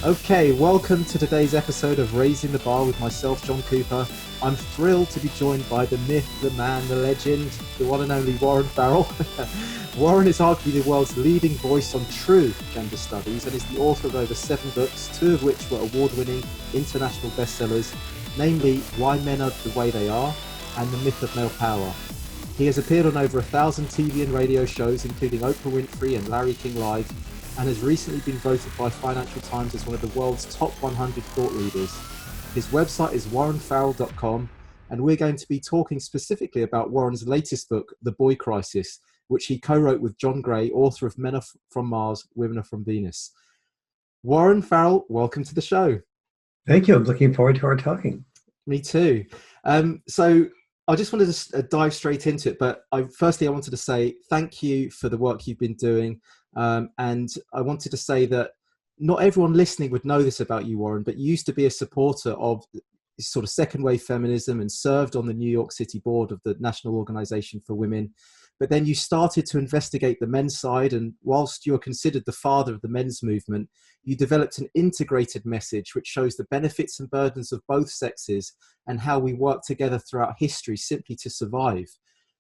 Okay, welcome to today's episode of Raising the Bar with myself, John Cooper. I'm thrilled to be joined by the myth, the man, the legend, the one and only Warren Farrell. Warren is arguably the world's leading voice on true gender studies and is the author of over 7 books, 2 of which were award-winning international bestsellers, namely Why Men Are the Way They Are and The Myth of Male Power. He has appeared on over 1,000 TV and radio shows, including Oprah Winfrey and Larry King Live, and has recently been voted by Financial Times as one of the world's top 100 thought leaders. His website is warrenfarrell.com, and we're going to be talking specifically about Warren's latest book, The Boy Crisis, which he co-wrote with John Gray, author of Men Are From Mars, Women Are From Venus. Warren Farrell, welcome to the show. Thank you. I'm looking forward to our talking. Me too. So I just wanted to dive straight into it, but firstly I wanted to say thank you for the work you've been doing. And I wanted to say that not everyone listening would know this about you, Warren, but you used to be a supporter of sort of second wave feminism and served on the New York City board of the National Organization for Women. But then you started to investigate the men's side, and whilst you're considered the father of the men's movement, you developed an integrated message which shows the benefits and burdens of both sexes and how we work together throughout history simply to survive.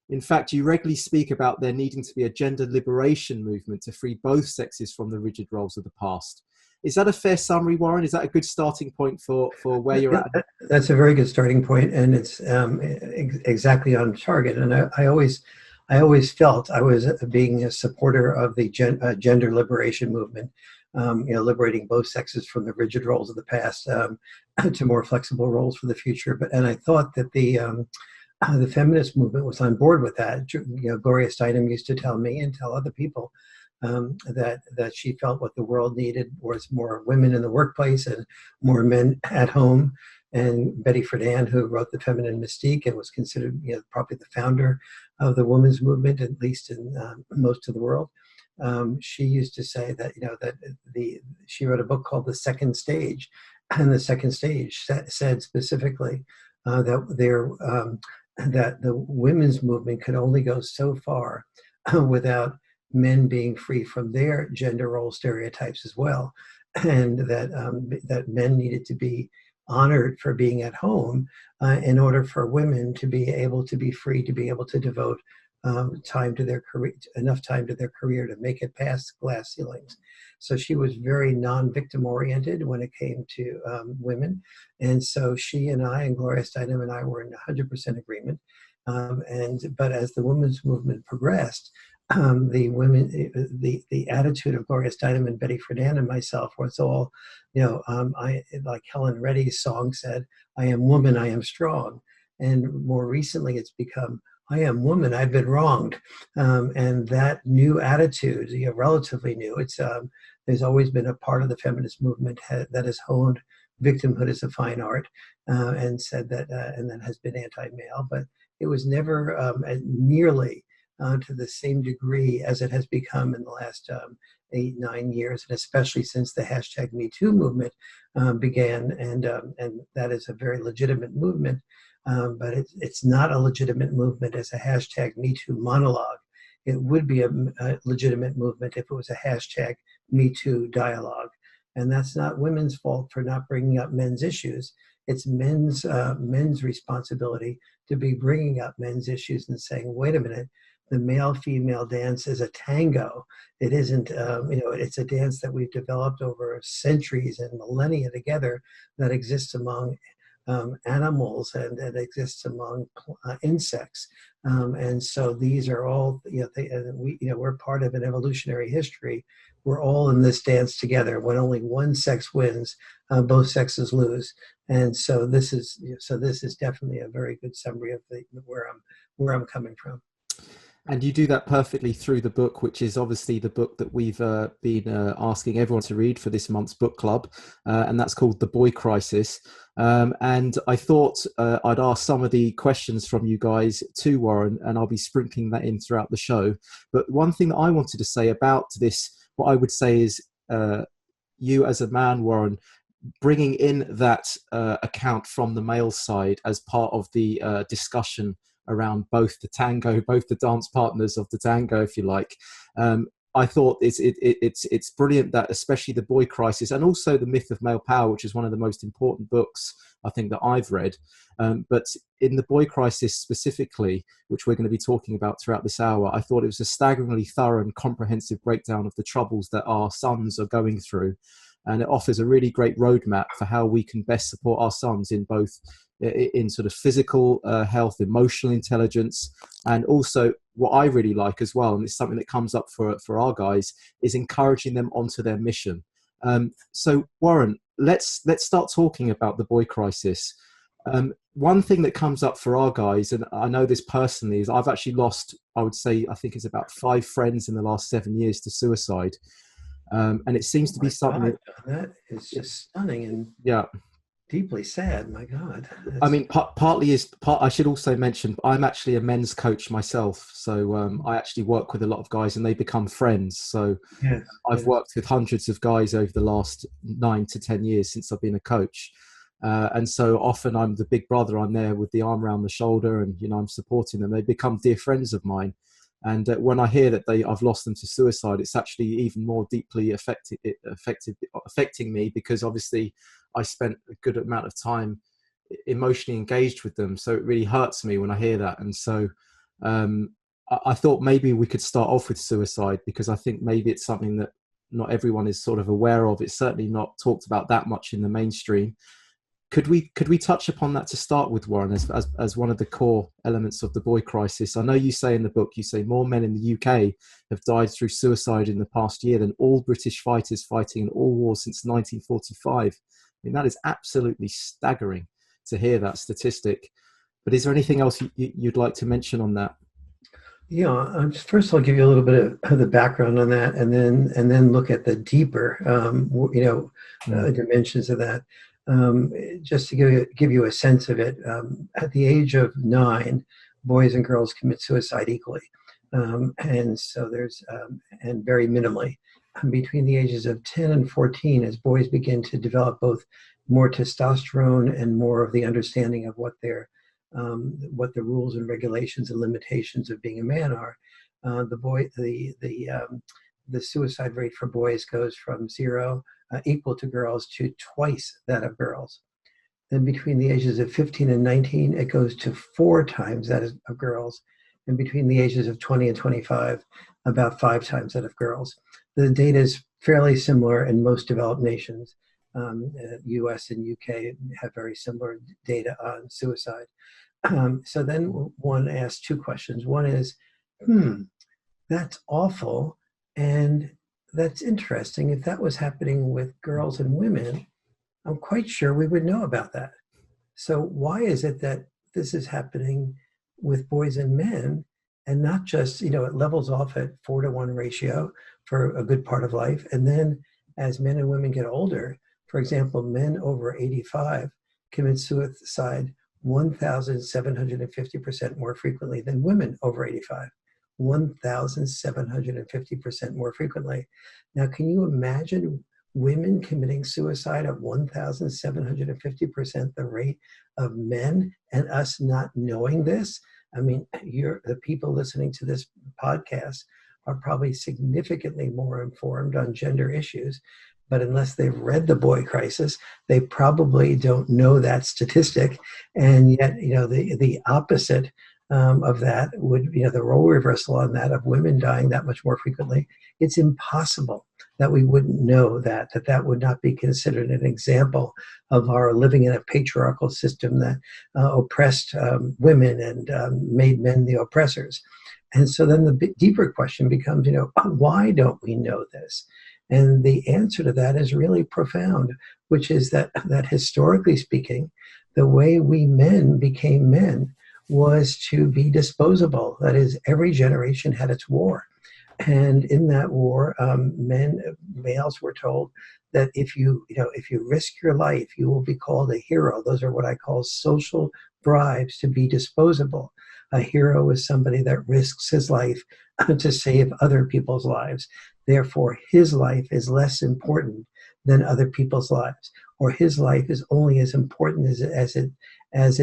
In fact, you regularly speak about there needing to be a gender liberation movement to free both sexes from the rigid roles of the past. Is that a fair summary, Warren? Is that a good starting point for where you're at? That's a very good starting point, and it's exactly on target. And I always felt I was being a supporter of the gender liberation movement, liberating both sexes from the rigid roles of the past to more flexible roles for the future. And I thought that the feminist movement was on board with that. Gloria Steinem used to tell me and tell other people that she felt what the world needed was more women in the workplace and more men at home. And Betty Friedan, who wrote The Feminine Mystique and was considered probably the founder of the women's movement, at least in most of the world, she used to say that she wrote a book called The Second Stage, and the second stage said specifically that the women's movement could only go so far without men being free from their gender role stereotypes as well, and that men needed to be honored for being at home in order for women to be able to be free to be able to devote time to their career, enough time to their career to make it past glass ceilings. So she was very non-victim oriented when it came to women. And so she and I and Gloria Steinem and I were in 100% agreement. But as the women's movement progressed, the attitude of Gloria Steinem and Betty Friedan and myself was all, I, like Helen Reddy's song said, I am woman, I am strong. And more recently it's become, I am woman, I've been wronged. And that new attitude, relatively new, it's there's always been a part of the feminist movement that has honed victimhood as a fine art and said that, and that has been anti-male, but it was never nearly to the same degree as it has become in the last 8-9 years, and especially since the hashtag Me Too movement began, and that is a very legitimate movement. But it's not a legitimate movement as a hashtag Me Too monologue. It would be a legitimate movement if it was a hashtag Me Too dialogue. And that's not women's fault for not bringing up men's issues. It's men's responsibility to be bringing up men's issues and saying, wait a minute, the male-female dance is a tango. It isn't, it's a dance that we've developed over centuries and millennia together that exists among animals and exists among insects, and so these are all we're part of an evolutionary history. We're all in this dance together. When only one sex wins, both sexes lose, and so this is definitely a very good summary of where I'm coming from. And you do that perfectly through the book, which is obviously the book that we've been asking everyone to read for this month's book club. And that's called The Boy Crisis. And I thought I'd ask some of the questions from you guys to Warren, and I'll be sprinkling that in throughout the show. But one thing that I wanted to say about this, what I would say is you as a man, Warren, bringing in that account from the male side as part of the discussion around both the tango, both the dance partners of the tango, if you like. I thought it's brilliant that especially the boy crisis and also the myth of male power, which is one of the most important books I think that I've read. But in the boy crisis specifically, which we're going to be talking about throughout this hour, I thought it was a staggeringly thorough and comprehensive breakdown of the troubles that our sons are going through. And it offers a really great roadmap for how we can best support our sons in both in sort of physical health, emotional intelligence, and also what I really like as well, and it's something that comes up for our guys, is encouraging them onto their mission. So Warren, let's start talking about the boy crisis. One thing that comes up for our guys, and I know this personally, is I've actually lost, I would say, I think it's about 5 friends in the last 7 years to suicide. And it seems to be something that is just stunning and yeah, deeply sad. My God. I mean, partly is part. I should also mention I'm actually a men's coach myself, so I actually work with a lot of guys, and they become friends. So yes, I've worked with hundreds of guys over the last 9 to 10 years since I've been a coach, and so often I'm the big brother. I'm there with the arm around the shoulder, and I'm supporting them. They become dear friends of mine. And when I hear that I've lost them to suicide, it's actually even more deeply affecting me, because obviously I spent a good amount of time emotionally engaged with them. So it really hurts me when I hear that. And so I thought maybe we could start off with suicide, because I think maybe it's something that not everyone is sort of aware of. It's certainly not talked about that much in the mainstream. Could we touch upon that to start with, Warren, as one of the core elements of the boy crisis? I know you say in the book, you say more men in the UK have died through suicide in the past year than all British fighters fighting in all wars since 1945. I mean, that is absolutely staggering to hear that statistic. But is there anything else you'd like to mention on that? Yeah, first I'll give you a little bit of the background on that, and then look at the deeper, dimensions of that. Just to give you a sense of it, at the age of 9, boys and girls commit suicide equally, and so there's and very minimally. Between the ages of 10 and 14, as boys begin to develop both more testosterone and more of the understanding of what the rules and regulations and limitations of being a man are, the suicide rate for boys goes from 0, equal to girls, to twice that of girls. Then between the ages of 15 and 19, it goes to 4 times that of girls. And between the ages of 20 and 25, about 5 times that of girls. The data is fairly similar in most developed nations. US and UK have very similar data on suicide. So then one asks 2 questions. One is, that's awful, and that's interesting. If that was happening with girls and women, I'm quite sure we would know about that. So why is it that this is happening with boys and men, and not just, it levels off at 4-to-1 ratio for a good part of life. And then as men and women get older, for example, men over 85 commit suicide 1,750% more frequently than women over 85. 1,750% more frequently. Now, can you imagine women committing suicide at 1,750% the rate of men, and us not knowing this? I mean, the people listening to this podcast are probably significantly more informed on gender issues, but unless they've read The Boy Crisis, they probably don't know that statistic. And yet, the opposite of that would, the role reversal on that of women dying that much more frequently. It's impossible that we wouldn't know that would not be considered an example of our living in a patriarchal system that oppressed women and made men the oppressors. And so then the deeper question becomes, why don't we know this? And the answer to that is really profound, which is that historically speaking, the way we men became men was to be disposable. That is, every generation had its war. And in that war, males were told that if you risk your life, you will be called a hero. Those are what I call social bribes to be disposable. A hero is somebody that risks his life to save other people's lives. Therefore, his life is less important than other people's lives, or his life is only as important as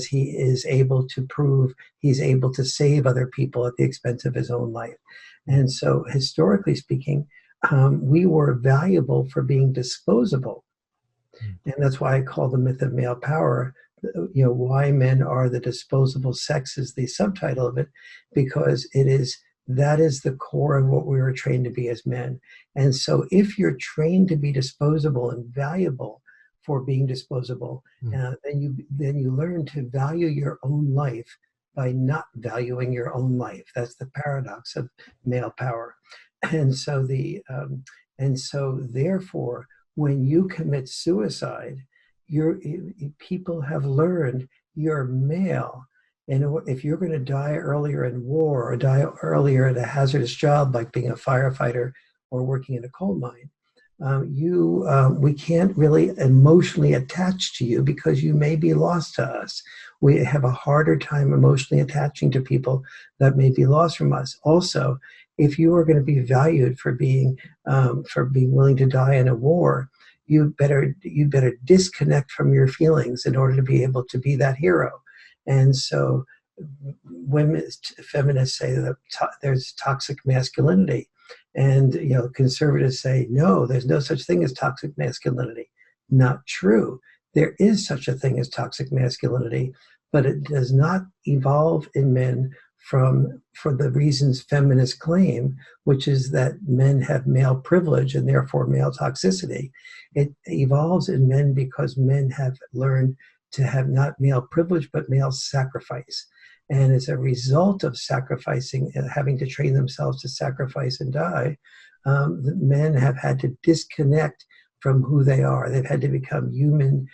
he is able to prove he's able to save other people at the expense of his own life. And so historically speaking, we were valuable for being disposable. And that's why I call the myth of male power, why men are the disposable sex is the subtitle of it, because that is the core of what we were trained to be as men. And so if you're trained to be disposable and valuable for being disposable, then you learn to value your own life by not valuing your own life. That's the paradox of male power. And so therefore, when you commit suicide, people have learned you're male. And if you're going to die earlier in war or die earlier at a hazardous job like being a firefighter or working in a coal mine, we can't really emotionally attach to you because you may be lost to us. We have a harder time emotionally attaching to people that may be lost from us. Also, if you are going to be valued for being willing to die in a war, you better disconnect from your feelings in order to be able to be that hero. And so feminists say that there's toxic masculinity, and conservatives say no, there's no such thing as toxic masculinity. Not true. There is such a thing as toxic masculinity, but it does not evolve in men for the reasons feminists claim, which is that men have male privilege and therefore male toxicity. It evolves in men because men have learned to have not male privilege, but male sacrifice. And as a result of sacrificing and having to train themselves to sacrifice and die, the men have had to disconnect from who they are. They've had to become human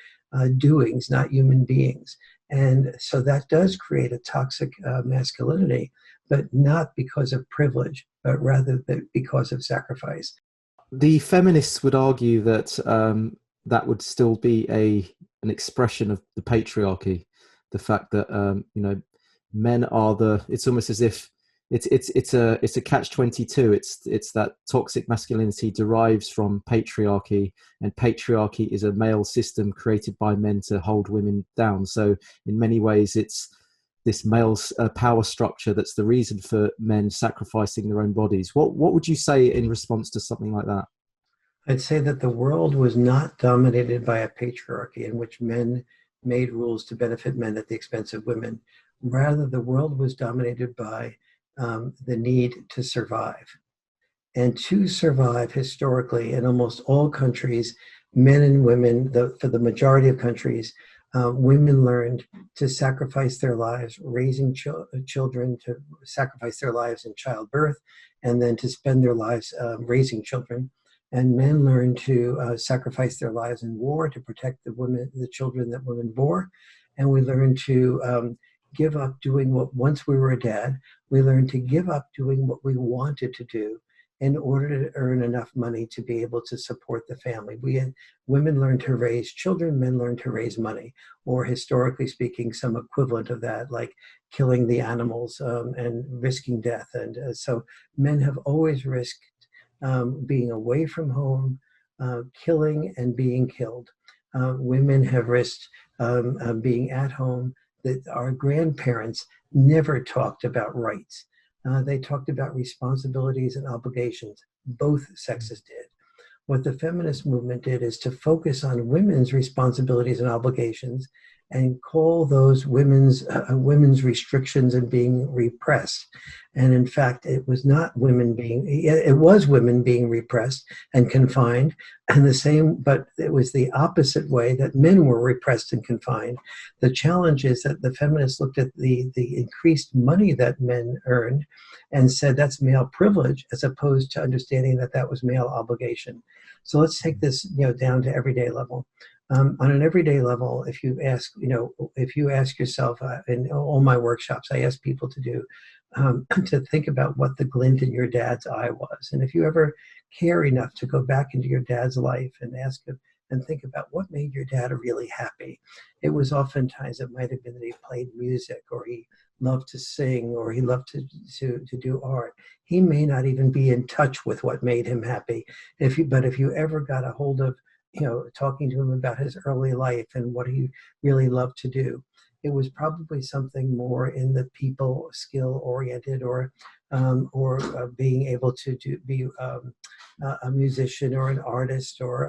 doings, not human beings. And so that does create a toxic masculinity, but not because of privilege, but rather because of sacrifice. The feminists would argue that that would still be an expression of the patriarchy, the fact that men are it's almost as if it's a catch-22. It's that toxic masculinity derives from patriarchy, and patriarchy is a male system created by men to hold women down. So in many ways, it's this male power structure that's the reason for men sacrificing their own bodies. What would you say in response to something like that? I'd say that the world was not dominated by a patriarchy in which men made rules to benefit men at the expense of women. Rather, the world was dominated by the need to survive. And to survive historically in almost all countries, men and women, for the majority of countries, women learned to sacrifice their lives raising children, to sacrifice their lives in childbirth, and then to spend their lives raising children. And men learned to sacrifice their lives in war to protect the children that women bore. And we learned to give up doing what, once we were a dad, we learned to give up doing what we wanted to do in order to earn enough money to be able to support the family. Women learned to raise children, men learned to raise money, or historically speaking, some equivalent of that, like killing the animals and risking death. And so men have always risked being away from home, killing and being killed. Women have risked being at home. That our grandparents never talked about rights. They talked about responsibilities and obligations. Both sexes did. What the feminist movement did is to focus on women's responsibilities and obligations and call those women's restrictions and being repressed. And in fact, it was women being repressed and confined, but it was the opposite way that men were repressed and confined. The challenge is that the feminists looked at the increased money that men earned and said that's male privilege, as opposed to understanding that that was male obligation. So let's take this down to everyday level. On an everyday level, if you ask yourself, in all my workshops, I ask people to do, to think about what the glint in your dad's eye was. And if you ever care enough to go back into your dad's life and ask him and think about what made your dad really happy, it was oftentimes, it might have been that he played music, or he loved to sing, or he loved to do art. He may not even be in touch with what made him happy. But if you ever got a hold of talking to him about his early life and what he really loved to do, it was probably something more in the people skill oriented, or being able to be a musician or an artist, or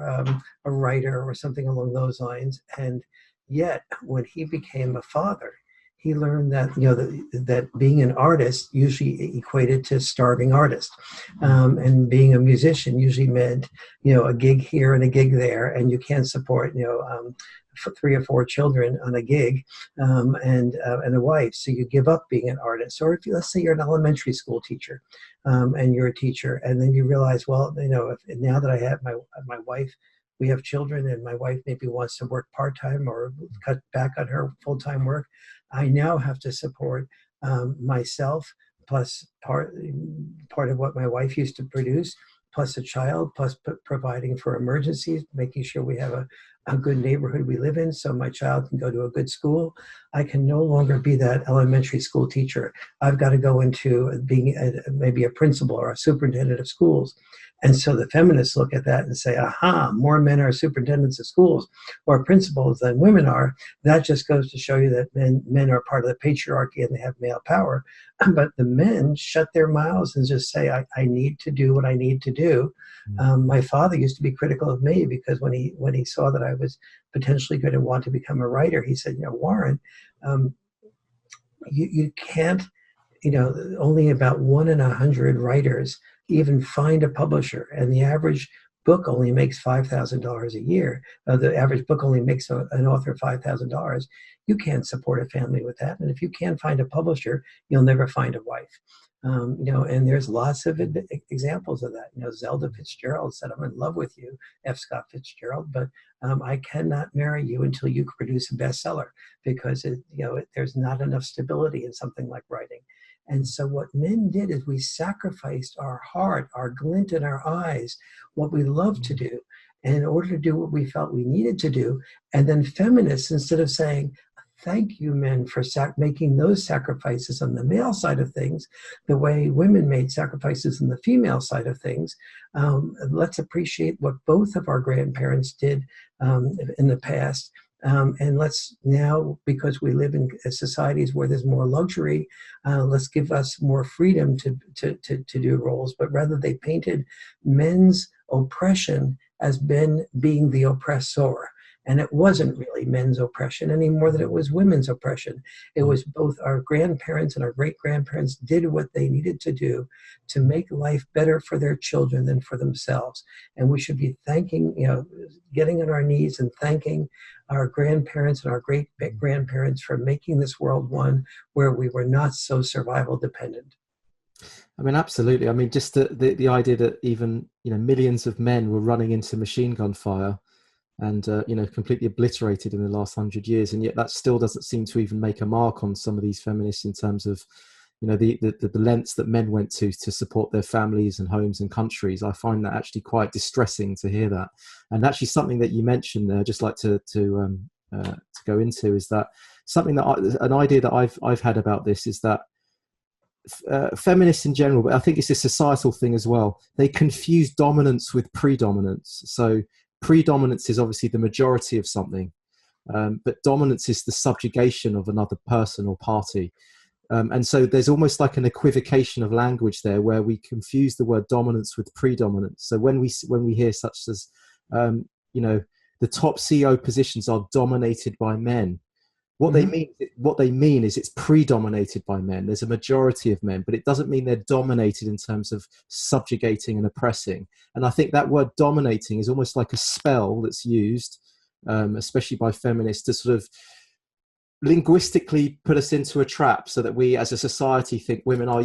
a writer or something along those lines. And yet, when he became a father, he learned that that being an artist usually equated to starving artist, and being a musician usually meant a gig here and a gig there, and you can't support for 3 or 4 children on a gig, and a wife, so you give up being an artist. Or if let's say you're an elementary school teacher, and you're a teacher, and then you realize, well, now that I have my wife, we have children, and my wife maybe wants to work part-time or cut back on her full-time work. I now have to support myself, plus part of what my wife used to produce, plus a child, plus providing for emergencies, making sure we have a good neighborhood we live in so my child can go to a good school. I can no longer be that elementary school teacher. I've got to go into being maybe a principal or a superintendent of schools. And so the feminists look at that and say, aha, more men are superintendents of schools or principals than women are. That just goes to show you that men are part of the patriarchy and they have male power. But the men shut their mouths and just say, I need to do what I need to do. My father used to be critical of me because when he saw that I was potentially going to want to become a writer, he said, Warren, you can't, only about 1 in 100 writers even find a publisher, and the average book only makes $5,000 a year. The average book only makes an author $5,000. You can't support a family with that, and if you can't find a publisher, you'll never find a wife. And there's lots of examples of that. Zelda Fitzgerald said, "I'm in love with you, F. Scott Fitzgerald, but I cannot marry you until you produce a bestseller, because there's not enough stability in something like writing." And so what men did is we sacrificed our heart, our glint in our eyes, what we love to do, in order to do what we felt we needed to do. And then feminists, instead of saying, thank you, men, for making those sacrifices on the male side of things, the way women made sacrifices on the female side of things, let's appreciate what both of our grandparents did in the past. And let's now, because we live in societies where there's more luxury, let's give us more freedom to do roles. But rather, they painted men's oppression as men being the oppressor. And it wasn't really men's oppression any more than it was women's oppression. It was both our grandparents and our great-grandparents did what they needed to do to make life better for their children than for themselves. And we should be thanking, getting on our knees and thanking our grandparents and our great-grandparents for making this world one where we were not so survival dependent. I mean, absolutely. I mean, just the idea that even, millions of men were running into machine gun fire and completely obliterated in the last 100 years, and yet that still doesn't seem to even make a mark on some of these feminists in terms of the lengths that men went to support their families and homes and countries. I find that actually quite distressing to hear that. And actually something that you mentioned there, I'd just like to go into, is that something that an idea that I've had about this is that feminists in general, but I think it's a societal thing as well, they confuse dominance with predominance. So predominance is obviously the majority of something, but dominance is the subjugation of another person or party. And so there's almost like an equivocation of language there, where we confuse the word dominance with predominance. So when we hear such as, the top CEO positions are dominated by men, what they mean is it's predominated by men. There's a majority of men, but it doesn't mean they're dominated in terms of subjugating and oppressing. And I think that word dominating is almost like a spell that's used, especially by feminists, to sort of linguistically put us into a trap, so that we as a society think women are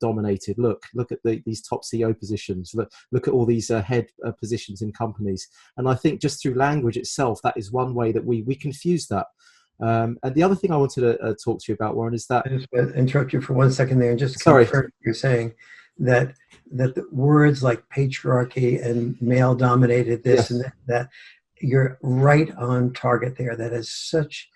dominated. Look at these top CEO positions. Look at all these head positions in companies. And I think just through language itself, that is one way that we confuse that. And the other thing I wanted to talk to you about, Warren, is that... I just want to interrupt you for 1 second there and just confirm you're saying that the words like patriarchy and male dominated this, yes, and that you're right on target there. That is such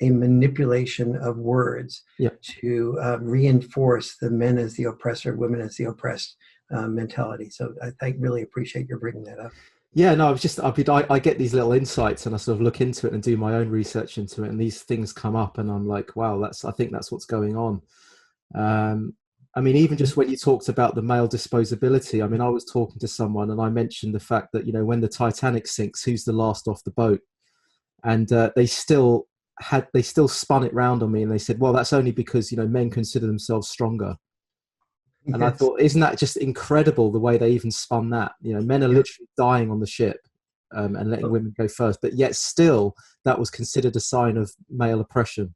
a manipulation of words, yep, to reinforce the men as the oppressor, women as the oppressed mentality. So I really appreciate your bringing that up. Yeah, no, I get these little insights and I sort of look into it and do my own research into it, and these things come up, and I'm like, wow, I think that's what's going on. Um, I mean, even just when you talked about the male disposability, I mean, I was talking to someone and I mentioned the fact that, when the Titanic sinks, who's the last off the boat? And they still spun it round on me, and they said, well, that's only because, men consider themselves stronger. And I Yes. thought, isn't that just incredible the way they even spun that? Men are Yeah. literally dying on the ship, and letting women go first, but yet still that was considered a sign of male oppression.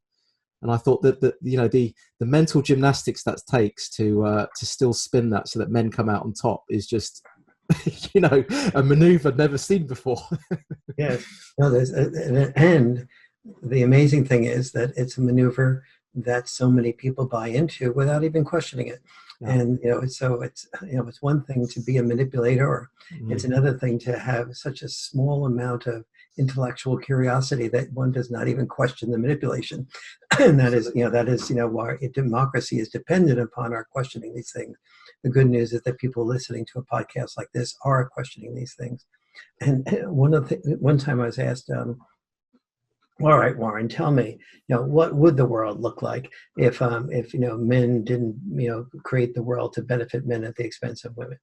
And I thought that the mental gymnastics that takes to still spin that so that men come out on top is just a maneuver never seen before. Yes. No, and the amazing thing is that it's a maneuver that so many people buy into without even questioning it. Yeah. And it's one thing to be a manipulator, or it's Mm. another thing to have such a small amount of intellectual curiosity that one does not even question the manipulation. And Absolutely. that is why democracy is dependent upon our questioning these things. The good news is that people listening to a podcast like this are questioning these things. And one time I was asked, all right, Warren, tell me, what would the world look like if men didn't, create the world to benefit men at the expense of women?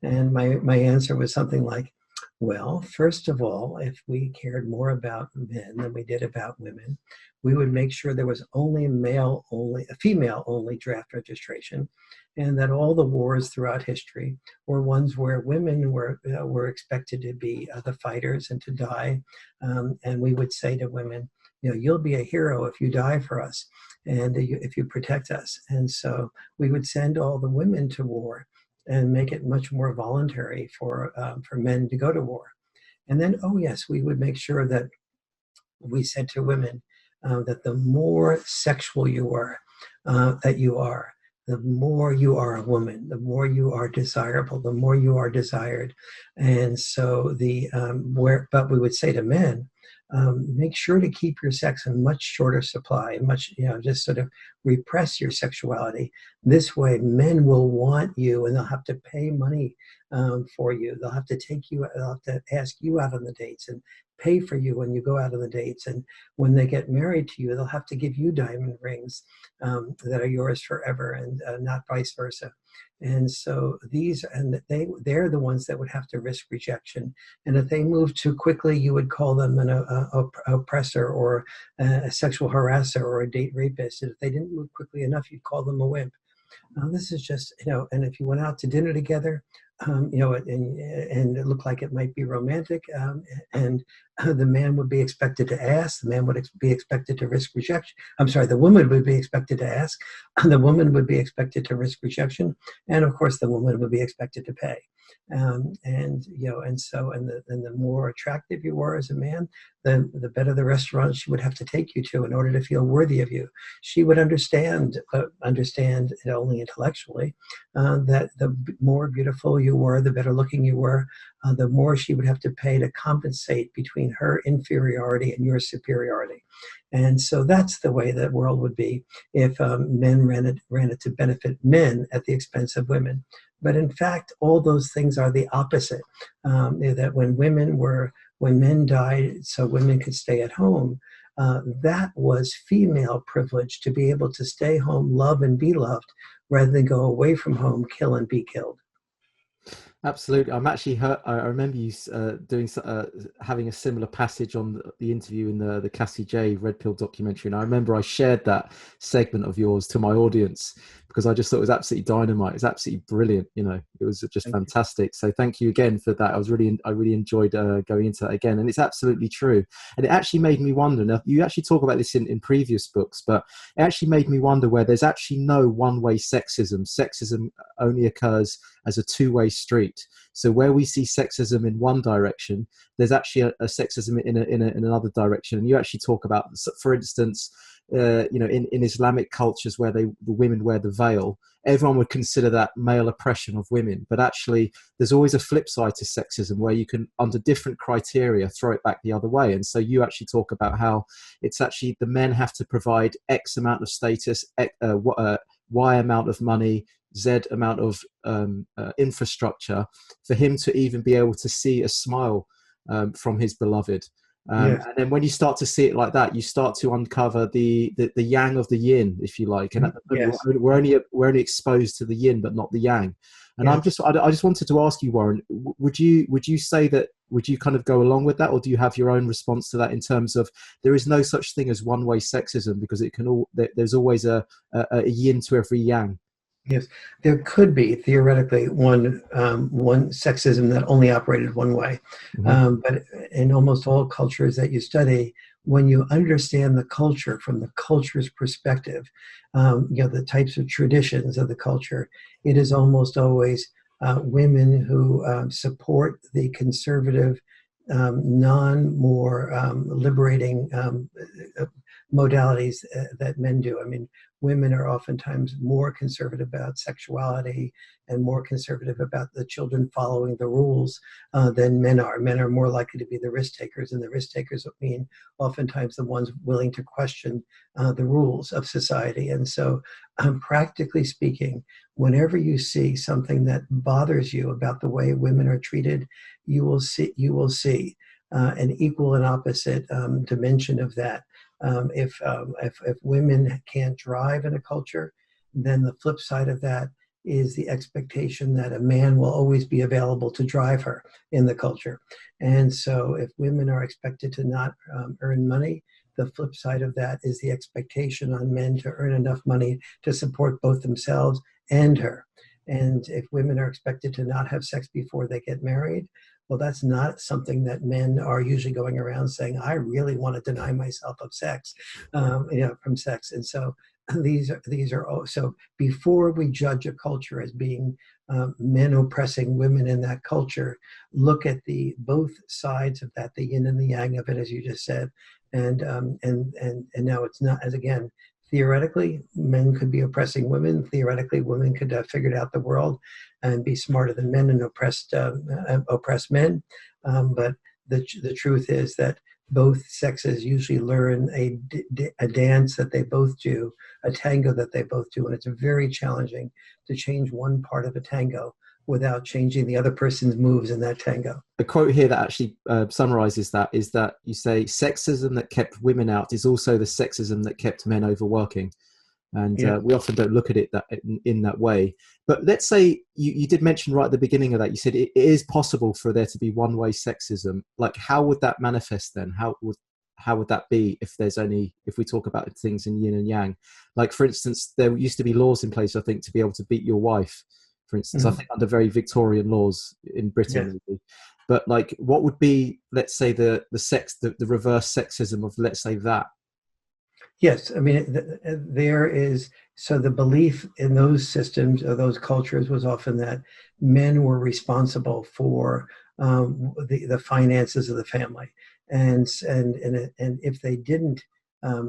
And my answer was something like, well, first of all, if we cared more about men than we did about women, we would make sure there was only a female only draft registration, and that all the wars throughout history were ones where women were expected to be the fighters and to die. And we would say to women, you'll be a hero if you die for us, and if you protect us. And so we would send all the women to war and make it much more voluntary for men to go to war. And then, oh yes, we would make sure that we said to women that the more sexual that you are, the more you are a woman, the more you are desirable, the more you are desired. And so but we would say to men, make sure to keep your sex in much shorter supply, just sort of repress your sexuality. This way, men will want you, and they'll have to pay money for you. They'll have to ask you out on the dates and pay for you when you go out on the dates. And when they get married to you, they'll have to give you diamond rings that are yours forever, and not vice versa. And so they're the ones that would have to risk rejection. And if they move too quickly, you would call them an oppressor, or a sexual harasser, or a date rapist. And if they didn't move quickly enough, you'd call them a wimp. This is just, and if you went out to dinner together, and it looked like it might be romantic, and the man would be expected to ask, the man would be expected to risk rejection. I'm sorry, the woman would be expected to ask, the woman would be expected to risk rejection, and of course the woman would be expected to pay. And the more attractive you were as a man, the better the restaurant she would have to take you to in order to feel worthy of you. She would understand it only intellectually, that the more beautiful you were, the better looking you were, the more she would have to pay to compensate between her inferiority and your superiority. And so that's the way that world would be if men ran it to benefit men at the expense of women. But in fact, all those things are the opposite. That when men died so women could stay at home, that was female privilege, to be able to stay home, love and be loved, rather than go away from home, kill and be killed. Absolutely. I'm actually hurt. I remember you having a similar passage on the interview in the Cassie J Red Pill documentary. And I remember I shared that segment of yours to my audience because I just thought it was absolutely dynamite. It's absolutely brilliant. It was just fantastic. So thank you again for that. I really enjoyed going into that again. And it's absolutely true. And it actually made me wonder. Now, you actually talk about this in previous books, but it actually made me wonder where there's actually no one-way sexism. Sexism only occurs as a two-way street. So where we see sexism in one direction, there's actually a sexism in another direction. And you actually talk about, for instance, in Islamic cultures where the women wear the veil, everyone would consider that male oppression of women. But actually, there's always a flip side to sexism where you can, under different criteria, throw it back the other way. And so you actually talk about how it's actually the men have to provide X amount of status, Y amount of money, Z amount of infrastructure for him to even be able to see a smile from his beloved. Yes. And then when you start to see it like that, you start to uncover the yang of the yin, if you like. And at the moment, Yes. we're only exposed to the yin, but not the yang. And Yes. I just wanted to ask you, Warren, would you say that, would you kind of go along with that, or do you have your own response to that in terms of there is no such thing as one way sexism, because it can there's always a yin to every yang? Yes, there could be theoretically one sexism that only operated one way, Mm-hmm. but in almost all cultures that you study, when you understand the culture from the culture's perspective, the types of traditions of the culture, it is almost always women who support the conservative, more liberating modalities that men do. I mean, women are oftentimes more conservative about sexuality and more conservative about the children following the rules than men are. Men are more likely to be the risk takers, and the risk takers mean oftentimes the ones willing to question the rules of society. And so, practically speaking, whenever you see something that bothers you about the way women are treated, you will see an equal and opposite dimension of that. If women can't drive in a culture, then the flip side of that is the expectation that a man will always be available to drive her in the culture. And so if women are expected to not earn money, the flip side of that is the expectation on men to earn enough money to support both themselves and her. And if women are expected to not have sex before they get married, well, that's not something that men are usually going around saying, I really want to deny myself of sex, from sex. And so these are also, before we judge a culture as being men oppressing women in that culture, look at the both sides of that, the yin and the yang of it, as you just said. And now it's not, as again, theoretically, men could be oppressing women. Theoretically, women could have figured out the world and be smarter than men and oppress men. But the truth is that both sexes usually learn a dance that they both do, a tango that they both do, and it's very challenging to change one part of a tango without changing the other person's moves in that tango. A quote here that actually summarizes that is that you say sexism that kept women out is also the sexism that kept men overworking. And Yeah. we often don't look at it in that way. But let's say you did mention right at the beginning of that, you said it is possible for there to be one-way sexism. Like, how would that manifest then? How would that be if we talk about things in yin and yang? Like, for instance, there used to be laws in place, I think, to be able to beat your wife, for instance. I think under very Victorian laws in Britain, maybe. But like, what would be, let's say, the reverse sexism of, let's say, that? Yes, I mean, there is, so the belief in those systems or those cultures was often that men were responsible for the finances of the family. And if they didn't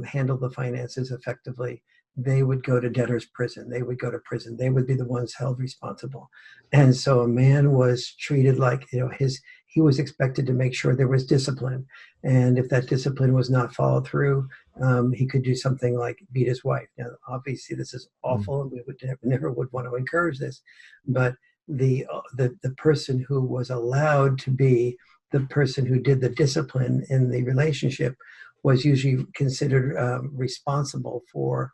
handle the finances effectively, they would go to debtor's prison. They would go to prison. They would be the ones held responsible. And so a man was treated like, he was expected to make sure there was discipline. And if that discipline was not followed through, he could do something like beat his wife. Now, obviously, this is awful, and we would never would want to encourage this. But the person who was allowed to be the person who did the discipline in the relationship was usually considered responsible for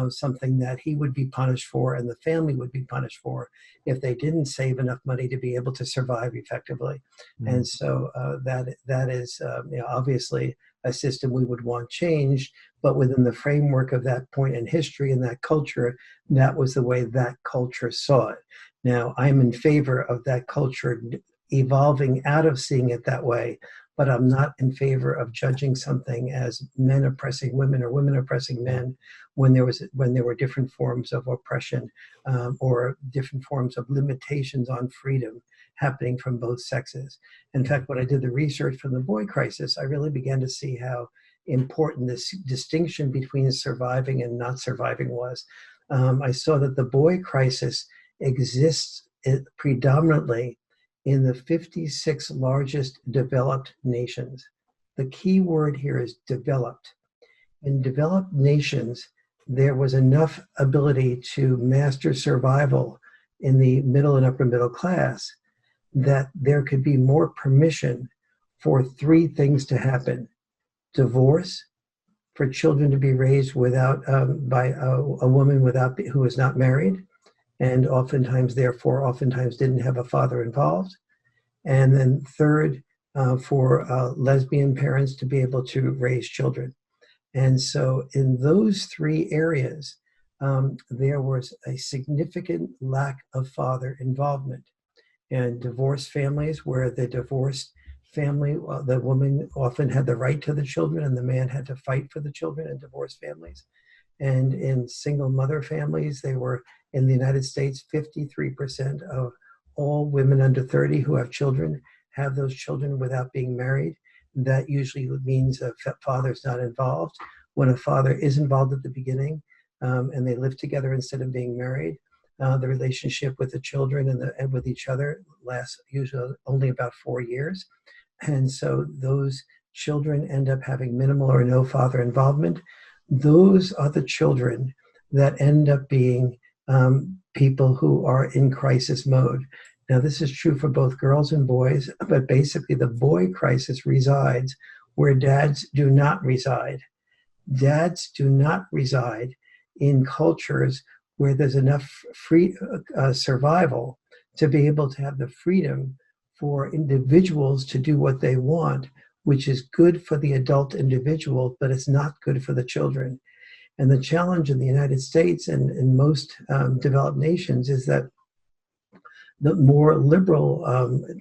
something that he would be punished for and the family would be punished for if they didn't save enough money to be able to survive effectively. And so that is obviously a system we would want changed, but within the framework of that point in history and that culture, that was the way that culture saw it. Now, I'm in favor of that culture evolving out of seeing it that way, but I'm not in favor of judging something as men oppressing women or women oppressing men when there were different forms of oppression or different forms of limitations on freedom happening from both sexes. In fact, when I did the research from the boy crisis, I really began to see how important this distinction between surviving and not surviving was. I saw that the boy crisis exists predominantly in the 56 largest developed nations. The key word here is developed. In developed nations, there was enough ability to master survival in the middle and upper middle class that there could be more permission for three things to happen: divorce, for children to be raised without by a woman who is not married, and oftentimes didn't have a father involved, and then third, for lesbian parents to be able to raise children. And so in those three areas, there was a significant lack of father involvement. And divorced families, where the divorced family, the woman often had the right to the children and the man had to fight for the children in divorced families. And in single mother families, they were, in the United States, 53% of all women under 30 who have children have those children without being married. That usually means a father's not involved. When a father is involved at the beginning, and they live together instead of being married, the relationship with the children and with each other lasts usually only about 4 years. And so those children end up having minimal or no father involvement. Those are the children that end up being people who are in crisis mode. Now, this is true for both girls and boys, but basically the boy crisis resides where dads do not reside. Dads do not reside in cultures where there's enough free survival to be able to have the freedom for individuals to do what they want, which is good for the adult individual, but it's not good for the children. And the challenge in the United States and in most developed nations is that the more liberal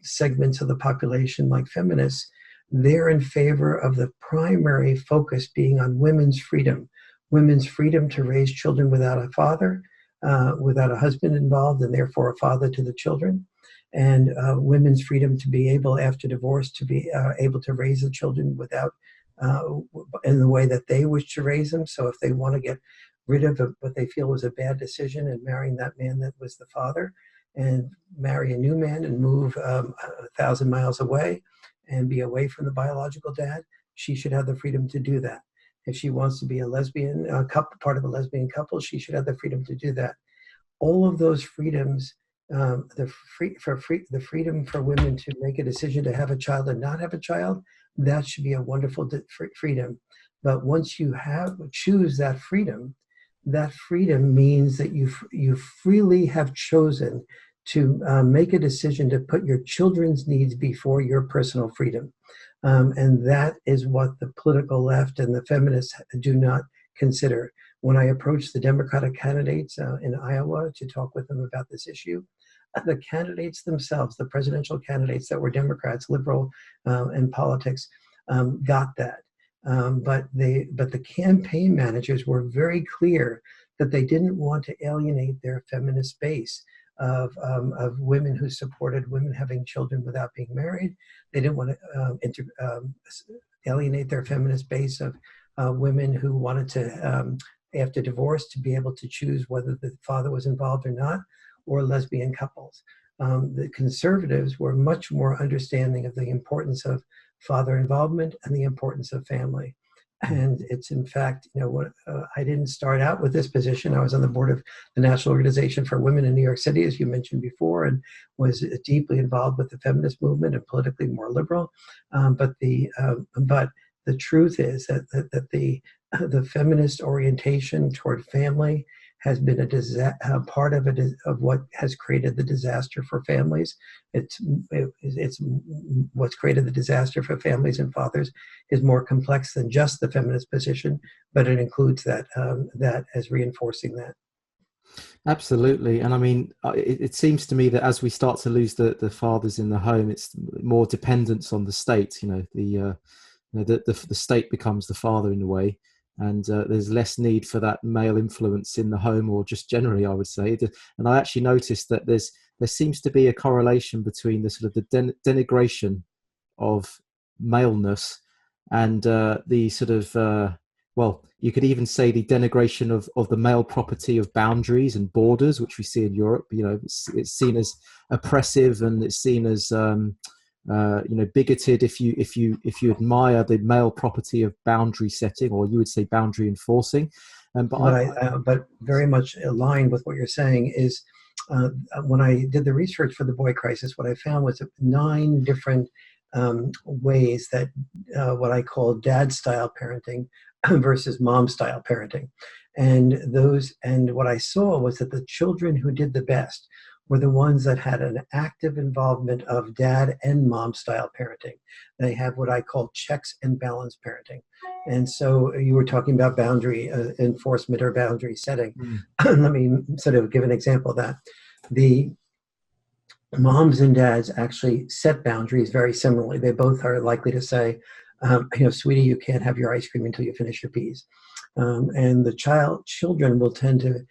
segments of the population, like feminists, they're in favor of the primary focus being on women's freedom to raise children without a father, without a husband involved, and therefore a father to the children, and women's freedom to be able, after divorce, to be able to raise the children without, in the way that they wish to raise them. So if they want to get rid of what they feel was a bad decision and marrying that man that was the father, and marry a new man and move 1,000 miles away and be away from the biological dad, she should have the freedom to do that. If she wants to be a lesbian couple, part of a lesbian couple, she should have the freedom to do that. All of those freedoms, the freedom for women to make a decision to have a child and not have a child, that should be a wonderful freedom. But once you choose that freedom means that you freely have chosen to make a decision to put your children's needs before your personal freedom. And that is what the political left and the feminists do not consider. When I approached the Democratic candidates in Iowa to talk with them about this issue, the candidates themselves, the presidential candidates that were Democrats, liberal in politics, got that. But the campaign managers were very clear that they didn't want to alienate their feminist base of women who supported women having children without being married. They didn't want to alienate their feminist base of women who wanted to, after divorce, to be able to choose whether the father was involved or not, or lesbian couples. The conservatives were much more understanding of the importance of father involvement and the importance of family. And it's, in fact, I didn't start out with this position. I was on the board of the National Organization for Women in New York City, as you mentioned before, and was deeply involved with the feminist movement and politically more liberal. But the truth is that the feminist orientation toward family has been a part of what has created the disaster for families. It's what's created the disaster for families and fathers is more complex than just the feminist position, but it includes that as reinforcing that. Absolutely. And I mean, it seems to me that as we start to lose the fathers in the home, it's more dependence on the state. The state becomes the father in a way. And there's less need for that male influence in the home, or just generally, I would say. And I actually noticed that there seems to be a correlation between the sort of the denigration of maleness and the sort of, you could even say the denigration of the male property of boundaries and borders, which we see in Europe. It's seen as oppressive, and it's seen as bigoted if you admire the male property of boundary setting, or you would say boundary enforcing. But But very much aligned with what you're saying is uh, when I did the research for the boy crisis, what I found was 9 different ways that what I call dad style parenting versus mom style parenting. And what I saw was that the children who did the best were the ones that had an active involvement of dad and mom style parenting. They have what I call checks and balance parenting. And so you were talking about boundary enforcement or boundary setting. Let me sort of give an example of that. The moms and dads actually set boundaries very similarly. They both are likely to say, sweetie, you can't have your ice cream until you finish your peas. And the children will tend to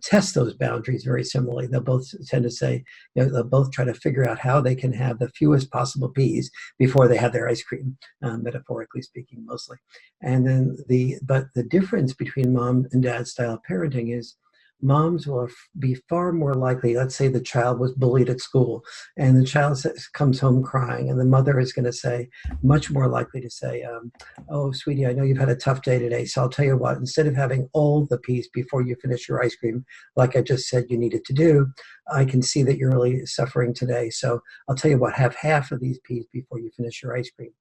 test those boundaries very similarly. They'll both tend to say, they'll both try to figure out how they can have the fewest possible peas before they have their ice cream, metaphorically speaking, mostly. And then but the difference between mom and dad style parenting is moms will be far more likely. Let's say the child was bullied at school and the child comes home crying, and the mother is going to say, much more likely to say, oh, sweetie, I know you've had a tough day today, so I'll tell you what, instead of having all the peas before you finish your ice cream, like I just said you needed to do, I can see that you're really suffering today, so I'll tell you what, have half of these peas before you finish your ice cream.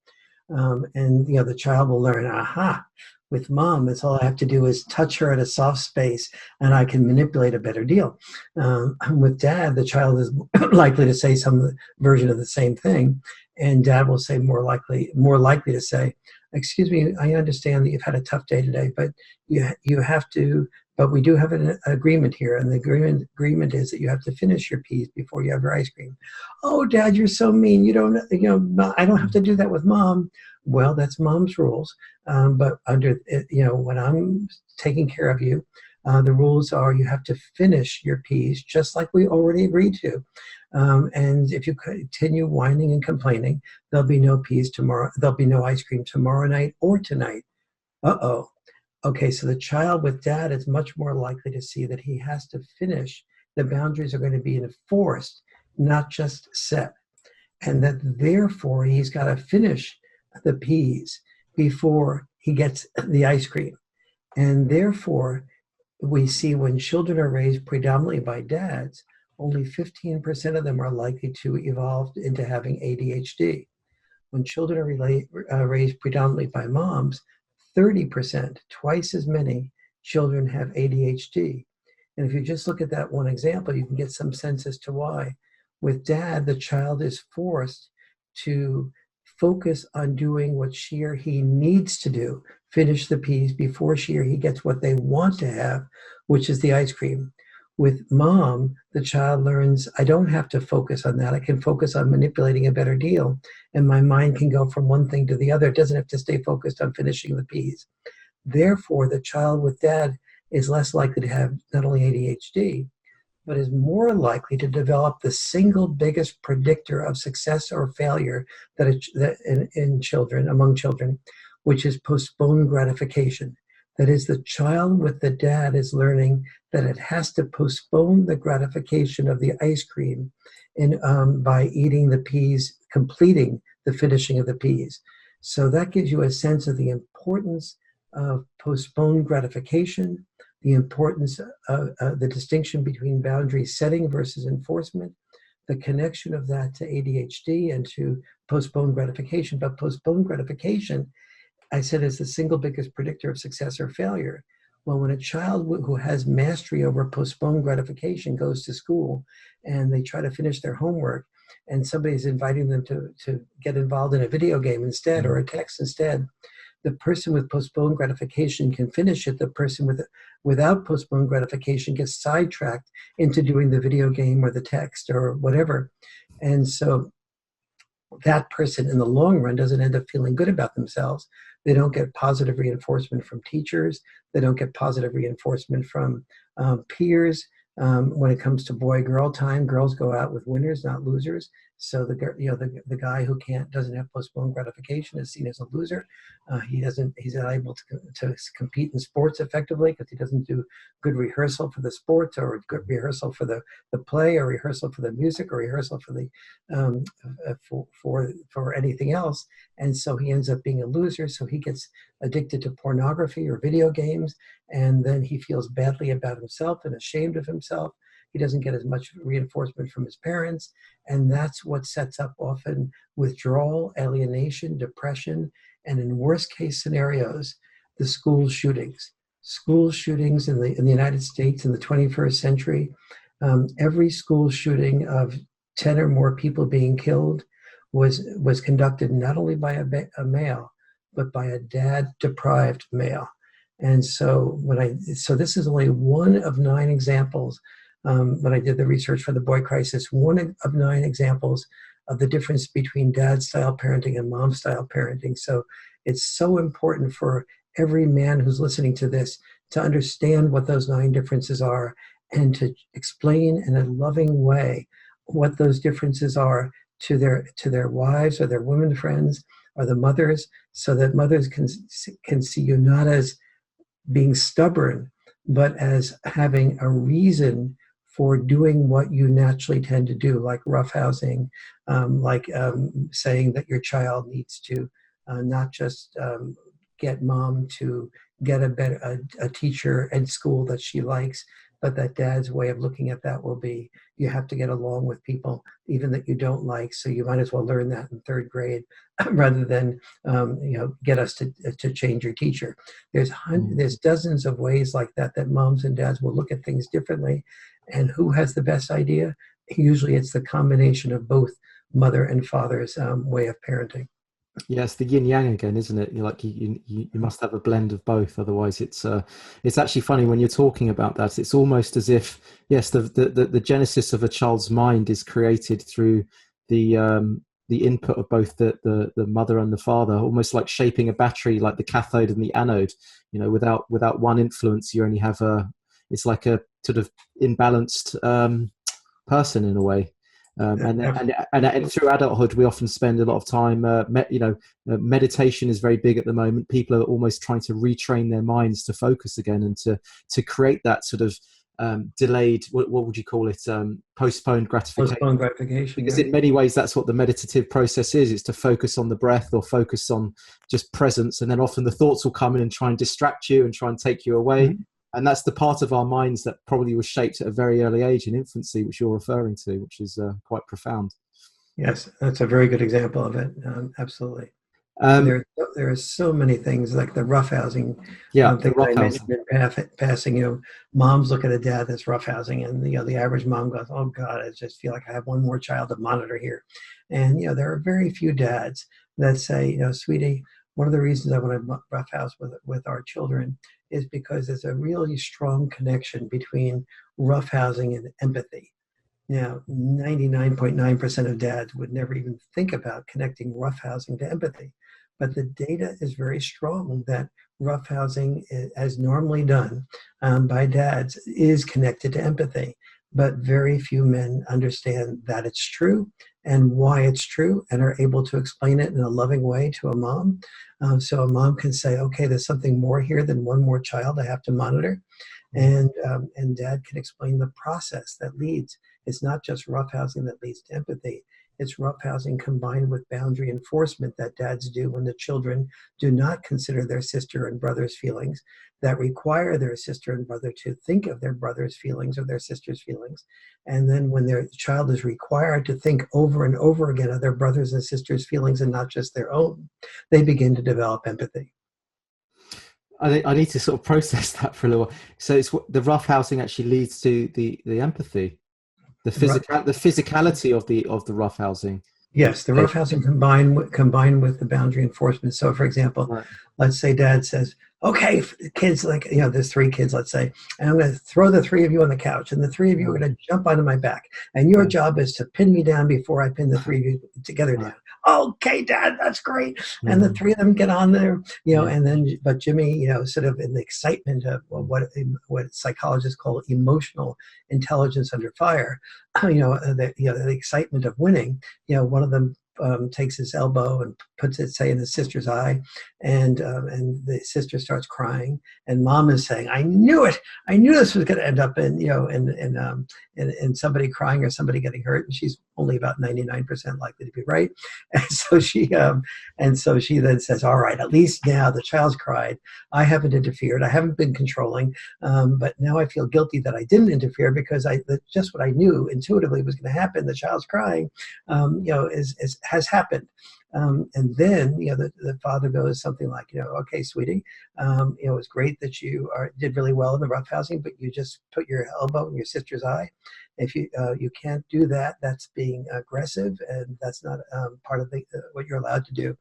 And the child will learn, aha, with mom, it's all I have to do is touch her at a soft space and I can manipulate a better deal. With dad, the child is likely to say some version of the same thing. And dad will say more likely to say, excuse me, I understand that you've had a tough day today, but you have to, but we do have an agreement here. And the agreement is that you have to finish your peas before you have your ice cream. Oh, dad, you're so mean. You don't, I don't have to do that with mom. Well, that's mom's rules. But when I'm taking care of you, the rules are you have to finish your peas just like we already agreed to. And if you continue whining and complaining, there'll be no peas tomorrow. There'll be no ice cream tomorrow night or tonight. Uh-oh. Okay, so the child with dad is much more likely to see that he has to finish. The boundaries are going to be enforced, not just set. And that therefore he's got to finish the peas before he gets the ice cream. And therefore, we see when children are raised predominantly by dads, only 15% of them are likely to evolve into having ADHD. When children are raised predominantly by moms, 30%, twice as many children have ADHD. And if you just look at that one example, you can get some sense as to why. With dad, the child is forced to focus on doing what she or he needs to do, finish the peas before she or he gets what they want to have, which is the ice cream. With mom, the child learns, I don't have to focus on that. I can focus on manipulating a better deal. And my mind can go from one thing to the other. It doesn't have to stay focused on finishing the peas. Therefore, the child with dad is less likely to have not only ADHD, but is more likely to develop the single biggest predictor of success or failure in children, among children, which is postponed gratification. That is, the child with the dad is learning that it has to postpone the gratification of the ice cream by eating the peas, completing the finishing of the peas. So that gives you a sense of the importance of postponed gratification, the importance of the distinction between boundary setting versus enforcement, the connection of that to ADHD and to postponed gratification. But postponed gratification, I said, is the single biggest predictor of success or failure. Well, when a child who has mastery over postponed gratification goes to school and they try to finish their homework and somebody's inviting them to get involved in a video game instead or a text instead, the person with postponed gratification can finish it. The person without postponed gratification gets sidetracked into doing the video game or the text or whatever. And so that person in the long run doesn't end up feeling good about themselves. They don't get positive reinforcement from teachers. They don't get positive reinforcement from peers. When it comes to boy-girl time, girls go out with winners, not losers. So the guy who doesn't have postponed gratification is seen as a loser. He's not able to compete in sports effectively because he doesn't do good rehearsal for the sports, or good rehearsal for the play, or rehearsal for the music, or rehearsal for the for anything else. And so he ends up being a loser. So he gets addicted to pornography or video games, and then he feels badly about himself and ashamed of himself. He doesn't get as much reinforcement from his parents, and that's what sets up often withdrawal, alienation, depression, and in worst case scenarios, the school shootings. School shootings in the United States in the 21st century, every school shooting of 10 or more people being killed was conducted not only by a male, but by a dad-deprived male. And so this is only one of 9 examples. When I did the research for the boy crisis, one of 9 examples of the difference between dad-style parenting and mom-style parenting. So it's so important for every man who's listening to this to understand what those 9 differences are, and to explain in a loving way what those differences are to their wives or their women friends or the mothers, so that mothers can see you not as being stubborn, but as having a reason for doing what you naturally tend to do, like roughhousing, saying that your child needs to not just get mom to get a teacher at school that she likes, but that dad's way of looking at that will be, you have to get along with people even that you don't like, so you might as well learn that in 3rd grade rather than get us to change your teacher. There's dozens of ways like that moms and dads will look at things differently. And who has the best idea? Usually it's the combination of both mother and father's way of parenting. Yes, the yin yang again, isn't it? You must have a blend of both. Otherwise, it's actually funny when you're talking about that. It's almost as if, yes, the genesis of a child's mind is created through the input of both the mother and the father, almost like shaping a battery, like the cathode and the anode. Without one influence, you only have it's like a sort of imbalanced person in a way. And through adulthood, we often spend a lot of time. Meditation is very big at the moment. People are almost trying to retrain their minds to focus again, and to create that sort of delayed. What would you call it? Postponed gratification. Postponed gratification. Because in many ways, that's what the meditative process is. It's to focus on the breath, or focus on just presence, and then often the thoughts will come in and try and distract you and try and take you away. Mm-hmm. And that's the part of our minds that probably was shaped at a very early age in infancy, which you're referring to, which is quite profound. Yes, that's a very good example of it. Absolutely. There are so many things like the roughhousing. Yeah, things I mentioned in passing. Moms look at a dad that's roughhousing, and the average mom goes, "Oh God, I just feel like I have one more child to monitor here." And there are very few dads that say, "Sweetie, one of the reasons I want to roughhouse with our children is because there's a really strong connection between roughhousing and empathy." Now, 99.9% of dads would never even think about connecting roughhousing to empathy. But the data is very strong that roughhousing, as normally done by dads, is connected to empathy. But very few men understand that it's true and why it's true, and are able to explain it in a loving way to a mom. So a mom can say, okay, there's something more here than one more child I have to monitor. And dad can explain the process that leads. It's not just roughhousing that leads to empathy. It's roughhousing combined with boundary enforcement that dads do when the children do not consider their sister and brother's feelings, that require their sister and brother to think of their brother's feelings or their sister's feelings. And then when their child is required to think over and over again of their brothers and sisters' feelings and not just their own, they begin to develop empathy. I need to sort of process that for a little while. So it's the roughhousing actually leads to the empathy. The physicality of the roughhousing. Yes, the roughhousing combined with the boundary enforcement. So, for example, right. Let's say dad says, "Okay, kids, there's 3 kids, let's say, and I'm going to throw the 3 of you on the couch, and the 3 of you are going to jump onto my back, and your job is to pin me down before I pin the 3 of you together down. okay, Dad, that's great. And the Mm. three of them get on there, Yeah. and then, but Jimmy, sort of in the excitement of what psychologists call emotional intelligence under fire, the excitement of winning, one of them takes his elbow and puts it, say, in his sister's eye, and the sister starts crying, and mom is saying, "I knew it! I knew this was going to end up in somebody crying or somebody getting hurt," and she's only about 99% likely to be right, and so she then says, "All right, at least now the child's cried. I haven't interfered. I haven't been controlling, but now I feel guilty that I didn't interfere because just what I knew intuitively was going to happen. The child's crying, has happened." And then, the father goes something like, "Okay, sweetie, it's great that you did really well in the roughhousing, but you just put your elbow in your sister's eye. If you can't do that, that's being aggressive, and that's not part of what you're allowed to do."